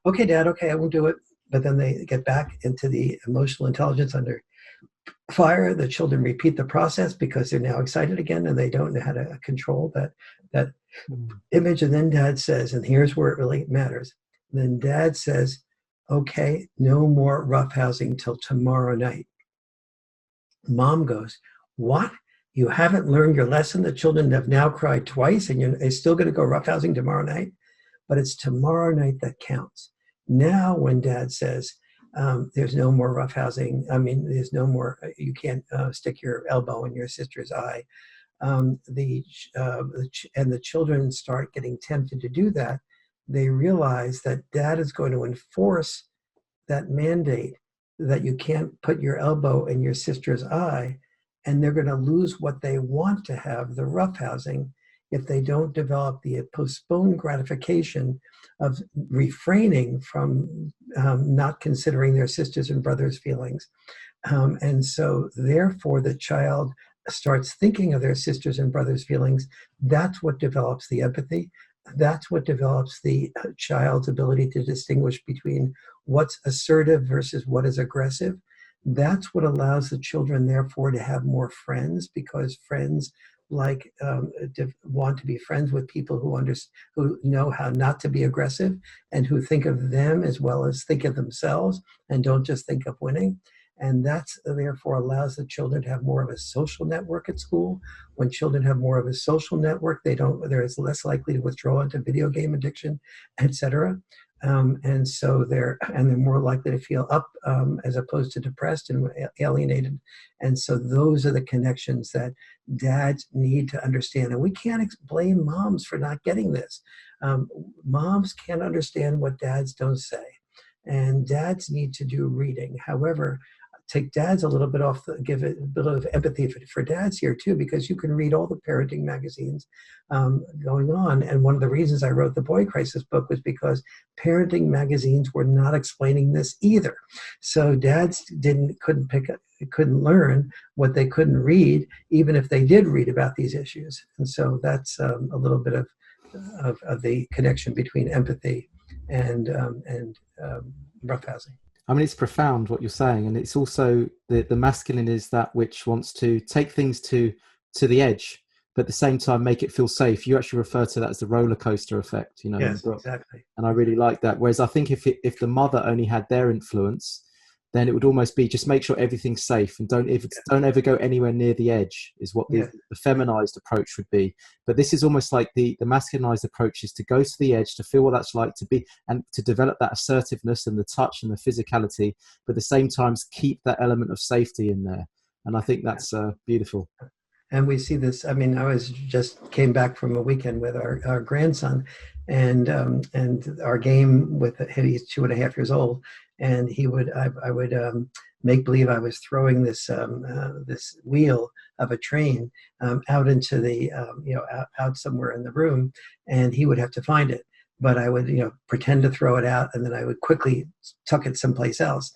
"Okay, Dad, okay, I won't do it." But then they get back into the emotional intelligence under fire. The children repeat the process because they're now excited again, and they don't know how to control that Mm. image. And then Dad says, and here's where it really matters. Then Dad says, "Okay, no more roughhousing till tomorrow night." Mom goes, "What? You haven't learned your lesson? The children have now cried twice, and you're still going to go roughhousing tomorrow night?" But it's tomorrow night that counts. Now, when Dad says, "There's no more roughhousing," I mean, there's no more, you can't stick your elbow in your sister's eye, and the children start getting tempted to do that, they realize that Dad is going to enforce that mandate that you can't put your elbow in your sister's eye, and they're going to lose what they want to have, the roughhousing, if they don't develop the postponed gratification of refraining from not considering their sisters and brothers' feelings. And so, therefore, the child starts thinking of their sisters and brothers' feelings. That's what develops the empathy. That's what develops the child's ability to distinguish between what's assertive versus what is aggressive. That's what allows the children, therefore, to have more friends, because friends want to be friends with people who know how not to be aggressive, and who think of them as well as think of themselves, and don't just think of winning. And that's therefore allows the children to have more of a social network at school. When children have more of a social network, they're less likely to withdraw into video game addiction, etc. And they're more likely to feel up, as opposed to depressed and alienated. And so those are the connections that dads need to understand. And we can't blame moms for not getting this. Moms can't understand what dads don't say, and dads need to do reading. However, take dads a little bit off, give it a bit of empathy for dads here too, because you can read all the parenting magazines going on. And one of the reasons I wrote the Boy Crisis book was because parenting magazines were not explaining this either. So dads couldn't learn what they couldn't read, even if they did read about these issues. And so that's a little bit of the connection between empathy and roughhousing. I mean, it's profound what you're saying, and it's also the masculine is that which wants to take things to the edge, but at the same time make it feel safe. You actually refer to that as the roller coaster effect, in the Yes, book. exactly. And I really like that. Whereas I think if the mother only had their influence, then it would almost be just make sure everything's safe and don't ever go anywhere near the edge, is what the feminized approach would be. But this is almost like the masculinized approach is to go to the edge, to feel what that's like to be, and to develop that assertiveness and the touch and the physicality, but at the same time keep that element of safety in there. And I think that's beautiful. And we see this. I mean, just came back from a weekend with our grandson, and our game with him. He's 2.5 years old, and I would make believe I was throwing this wheel of a train out into the out somewhere in the room, and he would have to find it. But I would pretend to throw it out, and then I would quickly tuck it someplace else,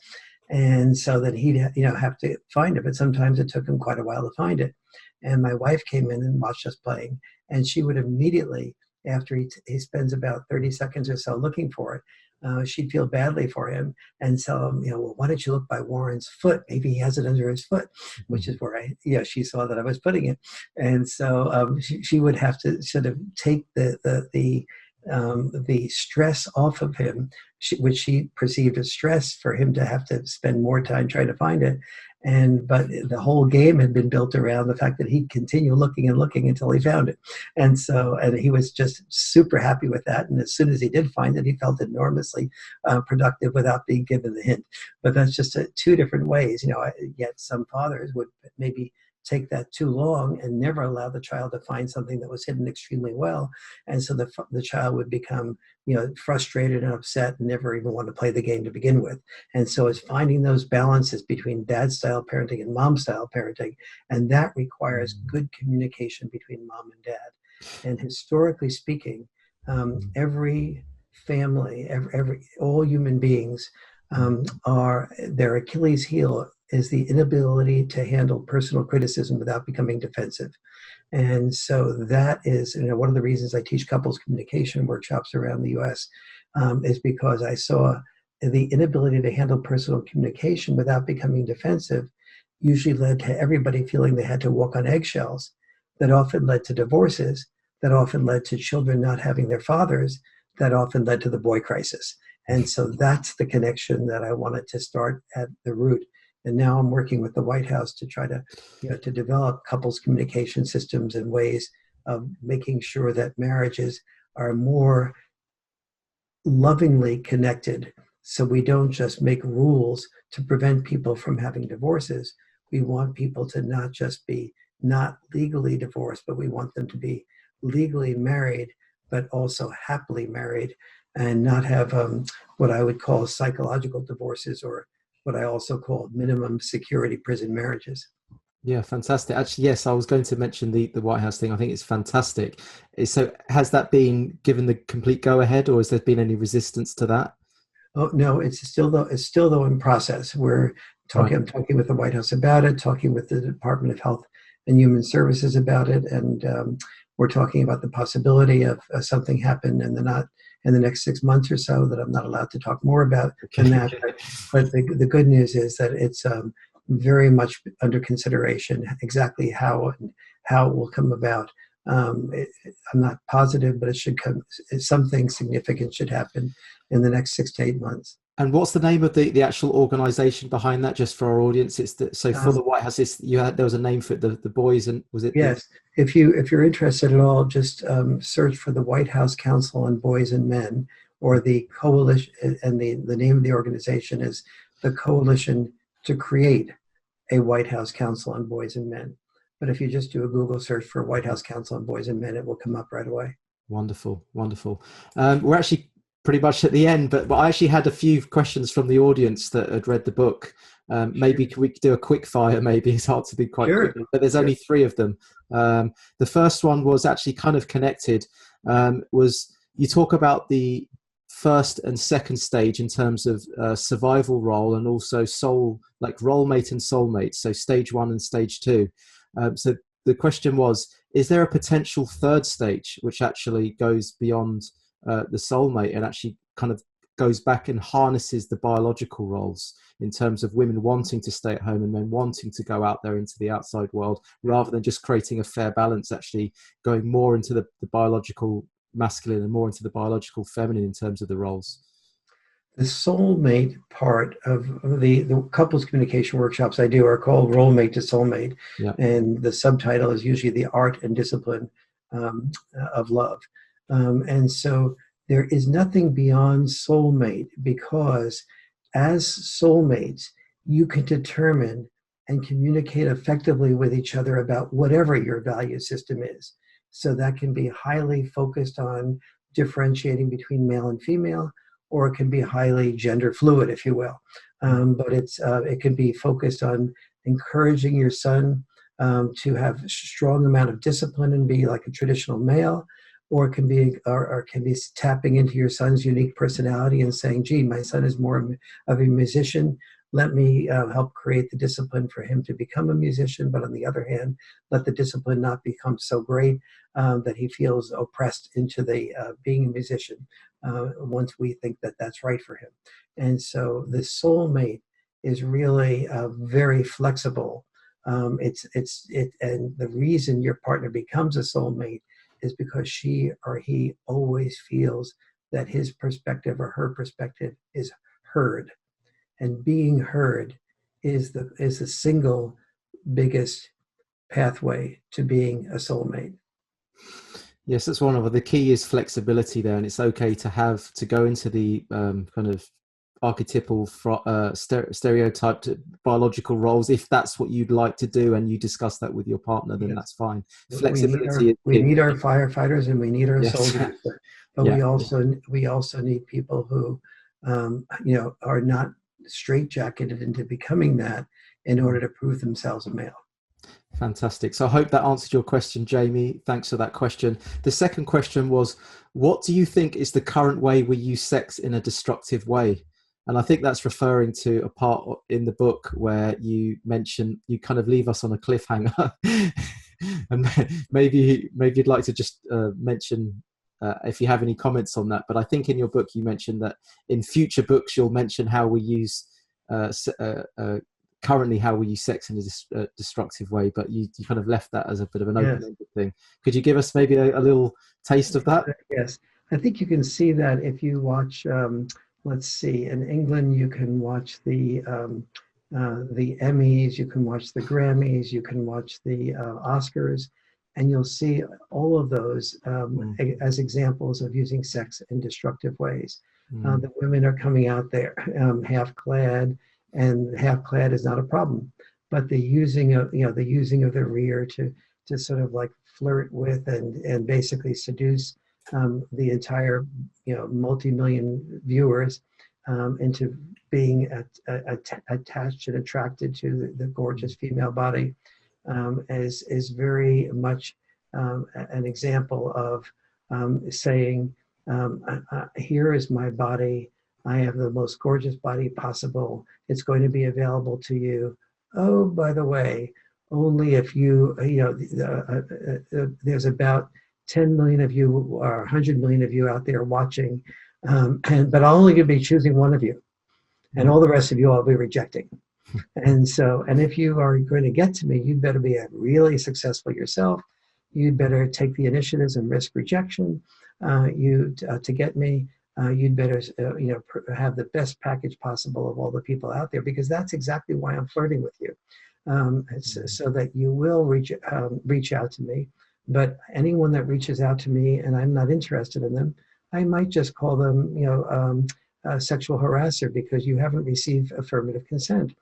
and so that he'd have to find it. But sometimes it took him quite a while to find it. And my wife came in and watched us playing, and she would immediately, after he spends about 30 seconds or so looking for it, she'd feel badly for him and tell him, well, why don't you look by Warren's foot? Maybe he has it under his foot, which is where she saw that I was putting it. And so she would have to sort of take the the stress off of him, which she perceived as stress for him to have to spend more time trying to find it. But the whole game had been built around the fact that he'd continue looking and looking until he found it. And he was just super happy with that. And as soon as he did find it, he felt enormously productive without being given the hint. But that's just two different ways. Yet some fathers would maybe take that too long and never allow the child to find something that was hidden extremely well. And so the child would become, frustrated and upset and never even want to play the game to begin with. And so it's finding those balances between dad style parenting and mom style parenting. And that requires good communication between mom and dad. And historically speaking, every family, all human beings their Achilles heel is the inability to handle personal criticism without becoming defensive. And so that is, one of the reasons I teach couples communication workshops around the US is because I saw the inability to handle personal communication without becoming defensive usually led to everybody feeling they had to walk on eggshells. That often led to divorces, that often led to children not having their fathers, that often led to the boy crisis. And so that's the connection that I wanted to start at the root. And now I'm working with the White House to try to, to develop couples communication systems and ways of making sure that marriages are more lovingly connected. So we don't just make rules to prevent people from having divorces. We want people to not just be not legally divorced, but we want them to be legally married, but also happily married, and not have what I would call psychological divorces, or what I also call minimum security prison marriages. Yeah, fantastic. Actually, yes, I was going to mention the White House thing. I think it's fantastic. So has that been given the complete go-ahead, or has there been any resistance to that? Oh, no, it's still though in process. We're talking, right. I'm talking with the White House about it, talking with the Department of Health and Human Services about it, and we're talking about the possibility of something happen in the next 6 months or so that I'm not allowed to talk more about than that. But the good news is that it's very much under consideration exactly how it will come about. I'm not positive, but it should come. Something significant should happen in the next 6 to 8 months. And what's the name of the actual organization behind that, just for our audience? It's so for the White House, there was a name for it, the boys, and was it? Yes. If you're interested at all, just search for the White House Council on Boys and Men, or the coalition, and the name of the organization is the Coalition to Create a White House Council on Boys and Men. But if you just do a Google search for White House Council on Boys and Men, it will come up right away. Wonderful, wonderful. We're actually pretty much at the end, but I actually had a few questions from the audience that had read the book. Maybe we could do a quick fire. Maybe it's hard to do quite quickly, but there's only 3 of them. The first one was actually kind of connected. Was you talk about the first and second stage in terms of survival role, and also soul, like role mate and soulmate. So stage 1 and stage 2. So the question was, is there a potential third stage which actually goes beyond the soulmate and actually kind of goes back and harnesses the biological roles, in terms of women wanting to stay at home and men wanting to go out there into the outside world, rather than just creating a fair balance, actually going more into the biological masculine and more into the biological feminine in terms of the roles? The soulmate part of the couples communication workshops I do are called Role Mate to Soulmate. Yeah. And the subtitle is usually The Art and Discipline of Love. And so there is nothing beyond soulmate, because as soulmates, you can determine and communicate effectively with each other about whatever your value system is. So that can be highly focused on differentiating between male and female, or it can be highly gender fluid, if you will. But it can be focused on encouraging your son to have a strong amount of discipline and be like a traditional male, or it can be tapping into your son's unique personality and saying, gee, my son is more of a musician. Let me help create the discipline for him to become a musician. But on the other hand, let the discipline not become so great that he feels oppressed into the being a musician once we think that that's right for him. And so the soulmate is really very flexible. And the reason your partner becomes a soulmate is because she or he always feels that his perspective or her perspective is heard. And being heard is the single biggest pathway to being a soulmate. Yes, that's one of the key is flexibility there, and it's okay to go into the kind of archetypal stereotyped biological roles if that's what you'd like to do, and you discuss that with your partner, then that's fine. Flexibility is we key. need our firefighters and we need our Yes. soldiers, but Yeah. we also need people who are not straitjacketed into becoming that in order to prove themselves a male. Fantastic. So I hope that answered your question, Jamie. Thanks for that question. The second question was, what do you think is the current way we use sex in a destructive way? And I think that's referring to a part in the book where you mention, you kind of leave us on a cliffhanger. And maybe you'd like to just mention if you have any comments on that. But I think in your book, you mentioned that in future books, you'll mention how we use currently how we use sex in a destructive way, but you kind of left that as a bit of an open-ended thing. Could you give us maybe a little taste of that? Yes, I think you can see that if you watch, let's see, in England, you can watch the Emmys, you can watch the Grammys, you can watch the Oscars, and you'll see all of those as examples of using sex in destructive ways. The women are coming out there half-clad, and half-clad is not a problem, but the using of the rear to sort of like flirt with and basically seduce the entire multi-million viewers into being attached and attracted to the gorgeous female body is very much an example of saying, here is my body. I have the most gorgeous body possible. It's going to be available to you. Oh, by the way, only if there's about 10 million of you or 100 million of you out there watching, but I'll only be choosing one of you, and all the rest of you I'll be rejecting. And if you are going to get to me, you'd better be really successful yourself. You'd better take the initiatives and risk rejection. To get me, you'd better have the best package possible of all the people out there, because that's exactly why I'm flirting with you, so that you will reach out to me. But anyone that reaches out to me and I'm not interested in them, I might just call them a sexual harasser, because you haven't received affirmative consent.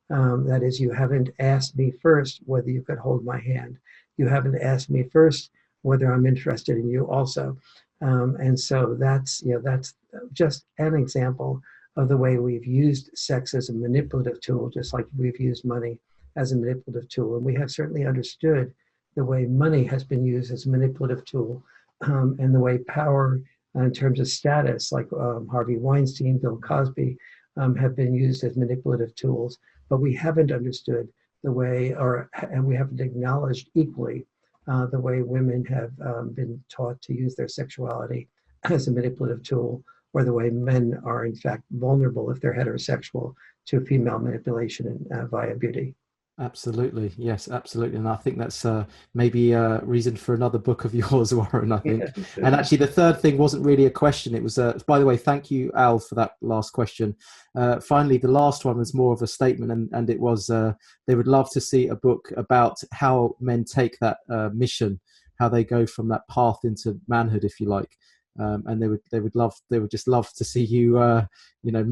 That is, you haven't asked me first whether you could hold my hand. You haven't asked me first whether I'm interested in you also. And so that's just an example of the way we've used sex as a manipulative tool, just like we've used money as a manipulative tool. And we have certainly understood the way money has been used as a manipulative tool, and the way power in terms of status, like Harvey Weinstein, Bill Cosby, have been used as manipulative tools. But we haven't understood the way, and we haven't acknowledged equally the way women have been taught to use their sexuality as a manipulative tool, or the way men are in fact vulnerable, if they're heterosexual, to female manipulation via beauty. Absolutely. Yes, absolutely. And I think that's maybe a reason for another book of yours, Warren, I think. Yeah. And actually, the third thing wasn't really a question. It was, by the way, thank you, Al, for that last question. Finally, the last one was more of a statement, and it was they would love to see a book about how men take that mission, how they go from that path into manhood, if you like. And they would just love to see you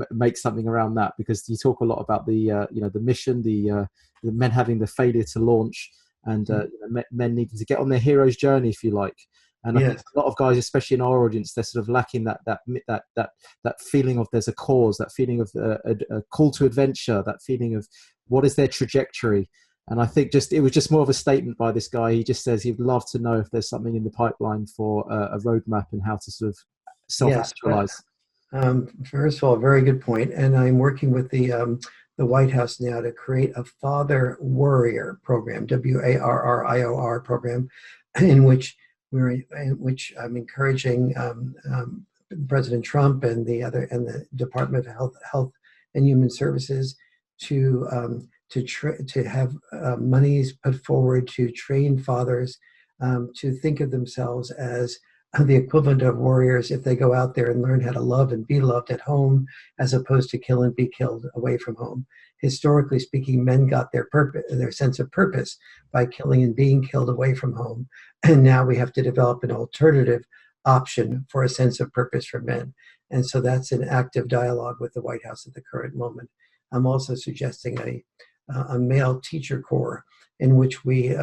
make something around that, because you talk a lot about the the mission, the men having the failure to launch, and men needing to get on their hero's journey, if you like. And I think a lot of guys, especially in our audience, they're sort of lacking that feeling of there's a cause, that feeling of a call to adventure, that feeling of what is their trajectory. And I think it was just more of a statement by this guy. He just says he'd love to know if there's something in the pipeline for a roadmap and how to sort of self-actualize. First of all, very good point. And I'm working with the White House now to create a Father Warrior program, WARRIOR program, in which I'm encouraging President Trump and the Department of Health and Human Services to have monies put forward to train fathers to think of themselves as the equivalent of warriors if they go out there and learn how to love and be loved at home, as opposed to kill and be killed away from home. Historically speaking, men got their purpose, their sense of purpose, by killing and being killed away from home. And now we have to develop an alternative option for a sense of purpose for men. And so that's an active dialogue with the White House at the current moment. I'm also suggesting a male teacher corps in which we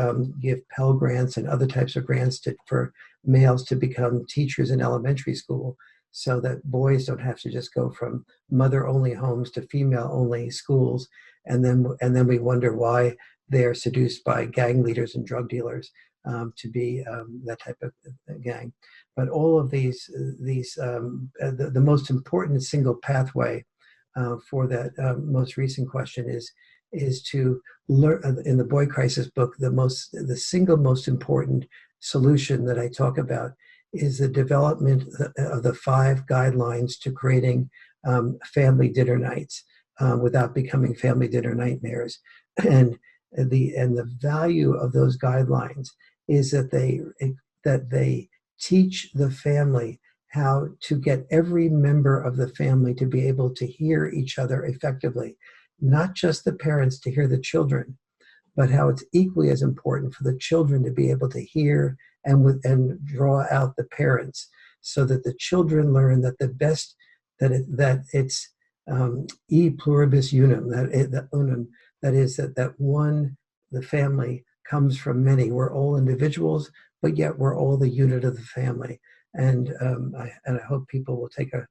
give Pell Grants and other types of grants for males to become teachers in elementary school, so that boys don't have to just go from mother-only homes to female-only schools, and then we wonder why they are seduced by gang leaders and drug dealers to be that type of gang. But all of the most important single pathway for that most recent question is to learn. In the Boy Crisis book, the single most important solution that I talk about is the development of the 5 guidelines to creating family dinner nights without becoming family dinner nightmares. And the value of those guidelines is that they teach the family how to get every member of the family to be able to hear each other effectively, not just the parents to hear the children, but how it's equally as important for the children to be able to hear and draw out the parents, so that the children learn that the best, that it's e pluribus unum, that is that one, the family comes from many. We're all individuals, but yet we're all the unit of the family. And I hope people will take a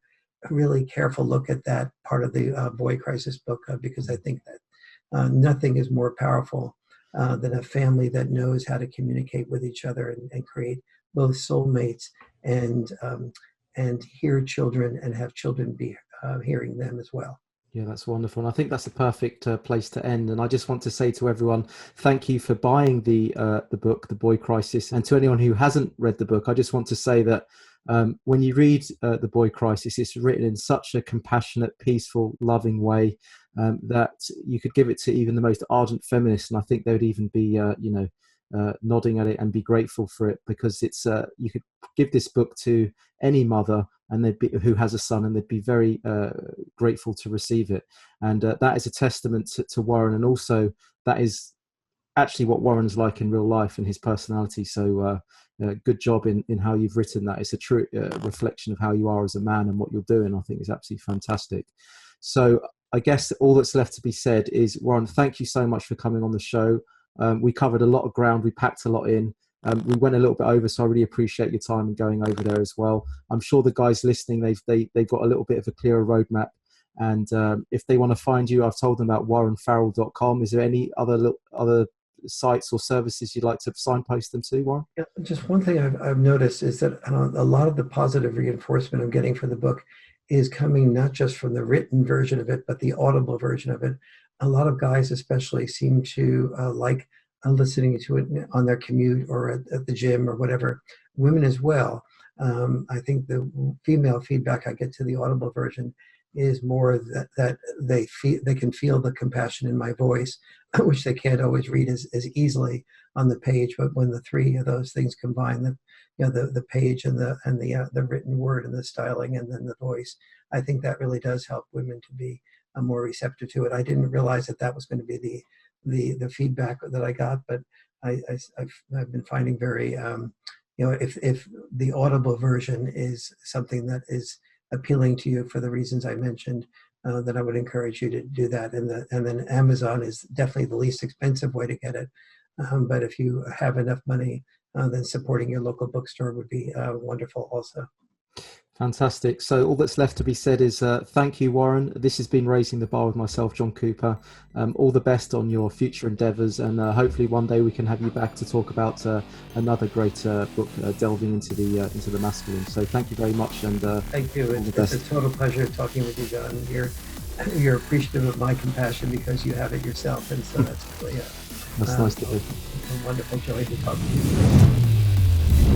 really careful look at that part of the Boy Crisis book, because I think that nothing is more powerful than a family that knows how to communicate with each other and create both soulmates and hear children and have children be hearing them as well. Yeah, that's wonderful. And I think that's a perfect place to end. And I just want to say to everyone, thank you for buying the book, The Boy Crisis. And to anyone who hasn't read the book, I just want to say that when you read The Boy Crisis, it's written in such a compassionate, peaceful, loving way that you could give it to even the most ardent feminist, and I think they would even be, nodding at it and be grateful for it, because it's you could give this book to any mother and who has a son, and they'd be very grateful to receive it. And that is a testament to Warren, and also that is actually what Warren's like in real life and his personality. So good job in how you've written that. It's a true reflection of how you are as a man and what you're doing. I think is absolutely fantastic. So I guess all that's left to be said is, Warren, thank you so much for coming on the show. We covered a lot of ground. We packed a lot in. We went a little bit over, so I really appreciate your time and going over there as well. I'm sure the guys listening, they've got a little bit of a clearer roadmap. And if they want to find you, I've told them about warrenfarrell.com. Is there any other sites or services you'd like to signpost them to, Warren? Yeah, just one thing I've noticed is that a lot of the positive reinforcement I'm getting for the book is coming not just from the written version of it, but the audible version of it. A lot of guys especially seem to like listening to it on their commute or at the gym or whatever. Women as well. I think the female feedback I get to the audible version is more that they can feel the compassion in my voice, which they can't always read as easily on the page. But when the 3 of those things combine, the page and the written word and the styling and then the voice, I think that really does help women to be more receptive to it. I didn't realize that was going to be the feedback that I got, but I've been finding very if the audible version is something that is appealing to you for the reasons I mentioned, then I would encourage you to do that. And then Amazon is definitely the least expensive way to get it. But if you have enough money, then supporting your local bookstore would be wonderful also. Fantastic. So all that's left to be said is thank you, Warren. This has been Raising the Bar with myself, John Cooper. All the best on your future endeavours, and hopefully one day we can have you back to talk about another great book delving into the masculine. So thank you very much, and thank you. It's a total pleasure talking with you, John. You're appreciative of my compassion because you have it yourself, and so that's really that's nice to hear. It's a wonderful joy to talk to you.